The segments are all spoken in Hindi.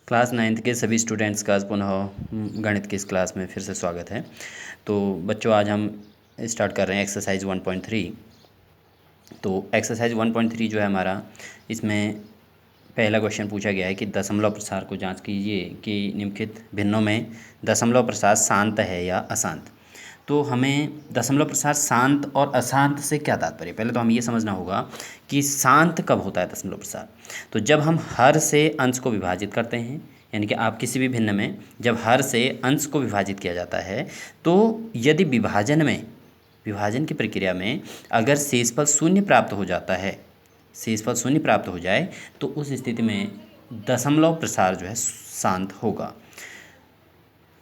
क्लास नाइन्थ के सभी स्टूडेंट्स का पुनः गणित की इस क्लास में फिर से स्वागत है। तो बच्चों, आज हम स्टार्ट कर रहे हैं एक्सरसाइज 1.3। तो एक्सरसाइज 1.3 जो है हमारा, इसमें पहला क्वेश्चन पूछा गया है कि दशमलव प्रसार को जांच कीजिए कि निम्नलिखित भिन्नों में दशमलव प्रसार शांत है या अशांत। तो हमें दशमलव प्रसार शांत और अशांत से क्या तात्पर्य, पहले तो हमें ये समझना होगा कि शांत कब होता है दशमलव प्रसार। तो जब हम हर से अंश को विभाजित करते हैं, यानी कि आप किसी भी भिन्न में जब हर से अंश को विभाजित किया जाता है, तो यदि विभाजन की प्रक्रिया में अगर शेषफल शून्य प्राप्त हो जाता है, शेषफल शून्य प्राप्त हो जाए, तो उस स्थिति में दशमलव प्रसार जो है शांत होगा।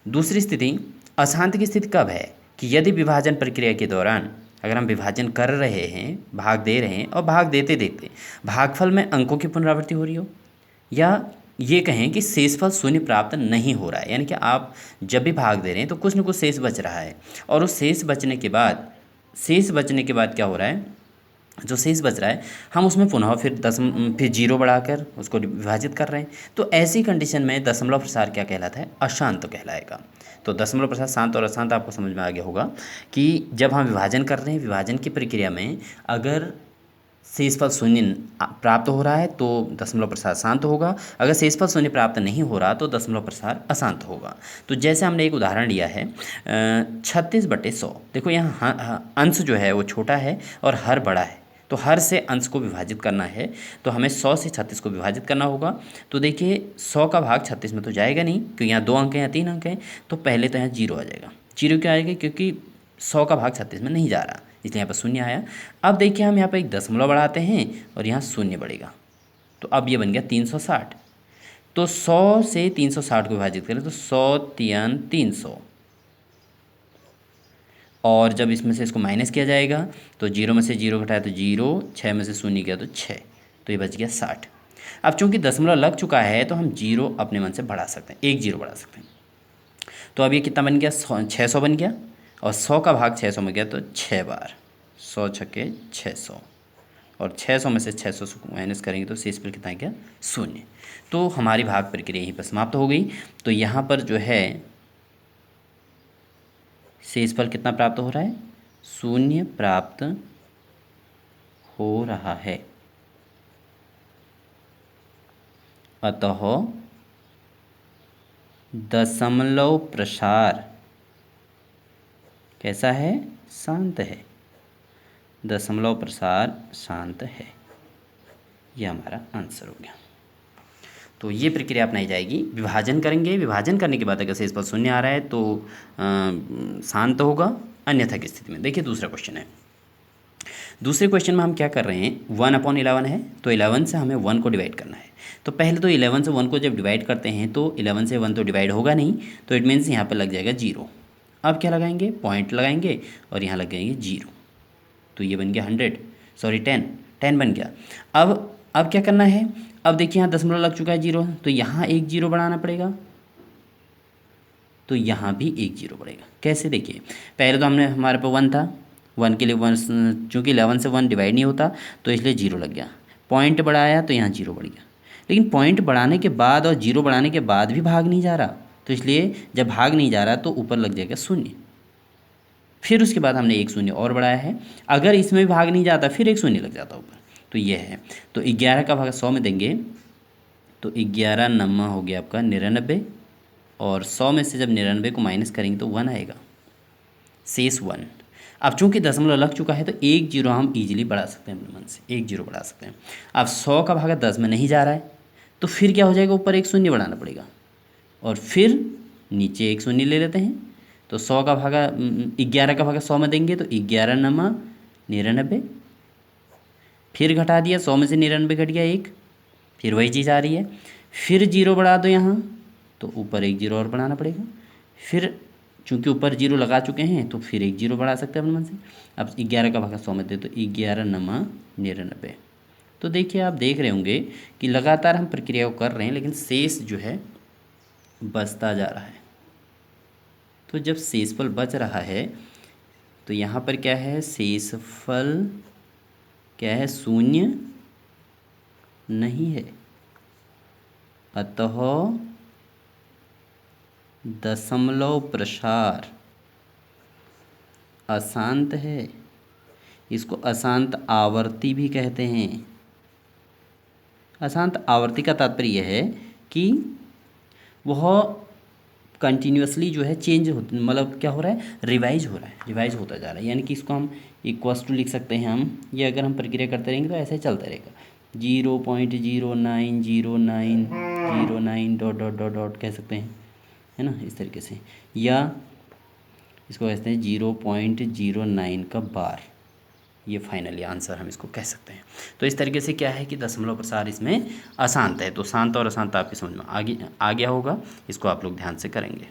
दूसरी स्थिति, अशांत की स्थिति कब है कि यदि विभाजन प्रक्रिया के दौरान अगर हम विभाजन कर रहे हैं, भाग दे रहे हैं और भाग देते देते भागफल में अंकों की पुनरावृत्ति हो रही हो, या ये कहें कि शेषफल शून्य प्राप्त नहीं हो रहा है, यानी कि आप जब भी भाग दे रहे हैं तो कुछ न कुछ शेष बच रहा है, और उस शेष बचने के बाद क्या हो रहा है, जो शेष बच रहा है हम उसमें पुनः फिर जीरो बढ़ाकर उसको विभाजित कर रहे हैं। तो ऐसी कंडीशन में दशमलव प्रसार क्या कहलाता है, अशांत कहलाएगा। तो दशमलव प्रसार शांत और अशांत आपको समझ में आ गया होगा कि जब हम विभाजन कर रहे हैं, विभाजन की प्रक्रिया में अगर शेषफल शून्य प्राप्त हो रहा है तो दशमलव प्रसार शांत होगा, अगर शेषफल शून्य प्राप्त नहीं हो रहा तो दशमलव प्रसार अशांत होगा। तो जैसे हमने एक उदाहरण लिया है 36/100। देखो यहाँ अंश जो है वो छोटा है और हर बड़ा है, तो हर से अंश को विभाजित करना है, तो हमें 100 से 36 को विभाजित करना होगा। तो देखिए 100 का भाग 36 में तो जाएगा नहीं, क्योंकि यहाँ 2 अंक हैं या 3 अंक हैं, तो पहले तो यहाँ जीरो आ जाएगा। जीरो क्यों आएगा, क्योंकि 100 का भाग 36 में नहीं जा रहा, इसलिए यहाँ पर शून्य आया। अब देखिए हम यहाँ पर एक दशमलव बढ़ाते हैं और यहाँ शून्य बढ़ेगा, तो अब ये बन गया 360। तो 100 से 360 को विभाजित करें तो 100 तियान 300, और जब इसमें से इसको माइनस किया जाएगा तो जीरो में से जीरो घटाया तो जीरो, 6 में से शून्य किया तो 6, तो ये बच गया 60। अब चूंकि दशमलव लग चुका है तो हम जीरो अपने मन से बढ़ा सकते हैं, एक जीरो बढ़ा सकते हैं। तो अब ये कितना बन गया, 600 बन गया, और 100 का भाग 600 में गया तो 6 बार, 100 छक्के 600, और 600 में से 600 को माइनस करेंगे तो शेष पर कितना गया, शून्य। तो हमारी भाग प्रक्रिया यहीं पर समाप्त हो गई। तो यहाँ पर जो है शेषफल कितना प्राप्त हो रहा है, शून्य प्राप्त हो रहा है। अतः दशमलव प्रसार कैसा है, शांत है। दशमलव प्रसार शांत है, यह हमारा आंसर हो गया। तो ये प्रक्रिया अपनाई जाएगी, विभाजन करेंगे, विभाजन करने के बाद अगर शेषफल शून्य आ रहा है तो शांत होगा, अन्यथा की स्थिति में। देखिए दूसरा क्वेश्चन है। दूसरे क्वेश्चन में हम क्या कर रहे हैं, 1/11 है, तो 11 से हमें 1 को डिवाइड करना है। तो पहले तो 11 से 1 को जब डिवाइड करते हैं तो 11 से 1 तो डिवाइड होगा नहीं, तो इट मीन्स यहाँ पर लग जाएगा जीरो। अब क्या लगाएंगे, पॉइंट लगाएंगे और यहाँ लग जाएंगे जीरो, तो ये बन गया 100, सॉरी 10 बन गया। अब क्या करना है, अब देखिए यहाँ दशमलव लग चुका है जीरो, तो यहाँ एक जीरो बढ़ाना पड़ेगा, तो यहाँ भी एक जीरो बढ़ेगा। कैसे, देखिए पहले तो हमने हमारे पास 1 था, 1 के लिए 1, चूँकि 11 से 1 डिवाइड नहीं होता तो इसलिए जीरो लग गया। पॉइंट बढ़ाया तो यहाँ जीरो बढ़ गया, लेकिन पॉइंट बढ़ाने के बाद और जीरो बढ़ाने के बाद भी भाग नहीं जा रहा, तो इसलिए जब भाग नहीं जा रहा तो ऊपर लग जाएगा शून्य। फिर उसके बाद हमने एक शून्य और बढ़ाया है, अगर इसमें भी भाग नहीं जाता फिर एक शून्य लग जाता ऊपर, तो ये है। तो 11 का भाग 100 में देंगे तो 11 नम्मा हो गया आपका 99, और 100 में से जब 99 को माइनस करेंगे तो 1 आएगा, शेष 1। अब चूंकि दशमलव लग चुका है तो एक जीरो हम इजीली बढ़ा सकते हैं अपने मन से, एक जीरो बढ़ा सकते हैं। अब 100 का भागा 10 में नहीं जा रहा है, तो फिर क्या हो जाएगा, ऊपर एक शून्य बढ़ाना पड़ेगा, और फिर नीचे एक शून्य ले लेते हैं। तो 100 का भागा 11 का भागा 100 में देंगे तो 11 नमा 99, फिर घटा दिया, 100 में से 99 घट गया एक, फिर वही चीज़ आ रही है, फिर जीरो बढ़ा दो यहाँ, तो ऊपर एक जीरो और बढ़ाना पड़ेगा। फिर चूंकि ऊपर जीरो लगा चुके हैं तो फिर एक जीरो बढ़ा सकते हैं अपने मन से। अब 11 का भागा 100 में दे तो 11 नमा 99। तो देखिए आप देख रहे होंगे कि लगातार हम प्रक्रिया को कर रहे हैं, लेकिन शेष जो है बचता जा रहा है। तो जब शेषफल बच रहा है तो यहाँ पर क्या है, शेषफल क्या है, शून्य नहीं है। अतः दशमलव प्रसार अशांत है, इसको अशांत आवर्ती भी कहते हैं। अशांत आवर्ती का तात्पर्य है कि वह कंटिन्यूसली जो है चेंज हो, मतलब क्या हो रहा है, रिवाइज हो रहा है, रिवाइज होता जा रहा है। यानी कि इसको हम इक्वल्स टू लिख सकते हैं हम, ये अगर हम प्रक्रिया करते रहेंगे तो ऐसे ही चलता रहेगा। 0.090909 डॉट डॉट डॉट डॉट कह सकते हैं, है ना, इस तरीके से। या इसको कहते हैं 0.09 का बार, ये फाइनली आंसर हम इसको कह सकते हैं। तो इस तरीके से क्या है कि दशमलव प्रसार इसमें अशांत है। तो शांत और अशांत आपकी समझ में आ गया होगा, इसको आप लोग ध्यान से करेंगे।